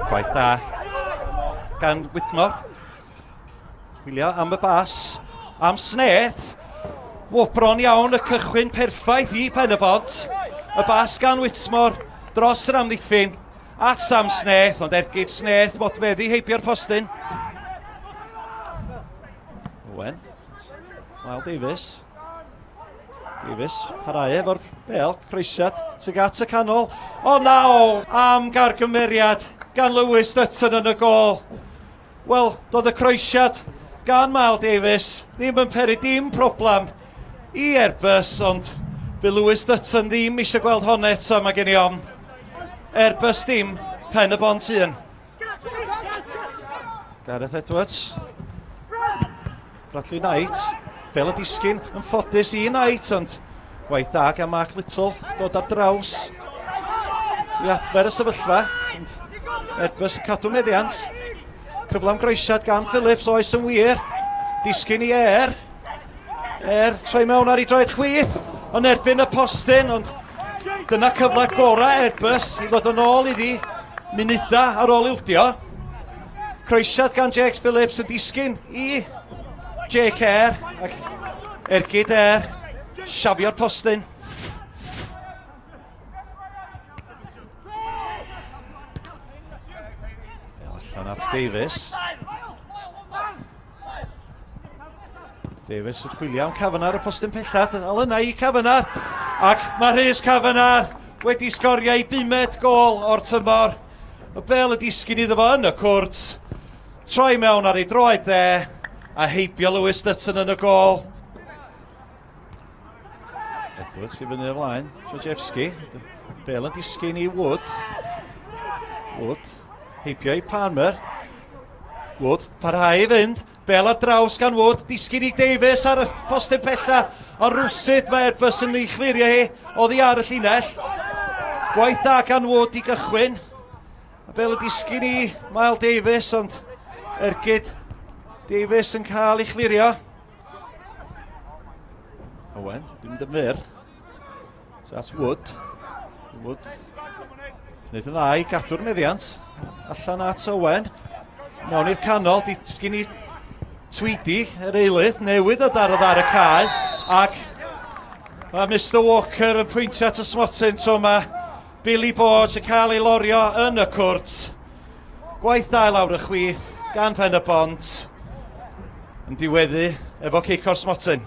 Gwaith da gan Whitmore. Chwilio am y bas, am Sneth. Bron iawn, y cychwyn perffaith i Pen-y-Bont. Y bas gan Whitmore dros yr amddiffyn at Sam Sneth, ond ergyd Sneth modfeddu heibio'r postyn. Owen, Lyle Davies. Davies, parhau efo'r bel, croesiad, sy'n at y canol. O naw, am gargymeriad gan Lewis Dutton yn y gol. Wel, doedd y croesiad gan Lyle Davies ddim yn peri dim problem i Airbus, ond fe Lewis Dutton ddim eisiau gweld honna eto, mae gen i ofn. Airbus dim, Pen-y-Bont un. Gareth Edwards. Bradley Knight. Bel y disgyn yn ffodus i Knight, ond gwaith da gan Mark Little dod ar draws i adfer y sefyllfa. Airbus yn cadw meddiant. Cyflawn groesiad gan Phillips, oes yn wir. Disgyn i Air. Air troi mewn ar ei droed chwith, ond erbyn y postyn, ond dyna cyfle gorau Airbus i ddod yn ôl iddi munuda ar ôl ildio. Croesiad gan Jake Phillips yn disgyn i Jake Air, ac ergyd Air, siafio'r postyn. Allan at Davies. Davies yn chwilio am Cavanagh y postyn pellad, al yna i Cavanagh, ac mae Rhys Cavanagh wedi sgorio ei 5ed gol o'r tymor. Y bel y disgyn iddo fo yn y cwrt, troi mewn ar ei droed dde, a heibio Lewis Dutton yn y gol. Edwards i fyny ymlaen, Georgievski, bel yn disgyn i Wood. Wood, heibio i Palmer. Wood, parhau i fynd, bel ar draws gan Wood, disgyn i Davies ar y postyn pella, ond rwsyd mae Airbus yn ei chlirio hi, oddi ar y llinell. Gwaith da gan Wood i gychwyn. A bel y disgyn i Lyle Davies, ond ergyd Davies yn cael ei chlirio. Owen, dim mynd yn fyr. At Wood. Wood. Wneud yn dda i gadw'r meddiant. Allan at Owen. Mewn i'r canol, disgyn i Tweedy, yr eilydd, newydd o darodd ar y cae. Ac mae Mr Walker yn pwyntio at y smotyn tro yma. Billy Borge yn cael ei lorio yn y cwrt. Gwaith da lawr y chwith gan Pen-y-Bont. Yn diweddu efo cic o'r smotyn.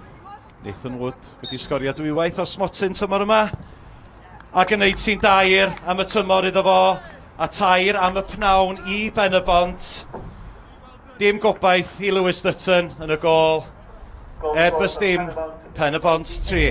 Nathan Wood wedi sgorio dwywaith o'r smotyn tymor yma. Ac yn 18 dair am y tymor iddo fo. A tair am y pnawn i Pen-y-Bont. Dim gobaith i Lewis Dutton yn y gol. Airbus dim, Pen-y-Bont 3.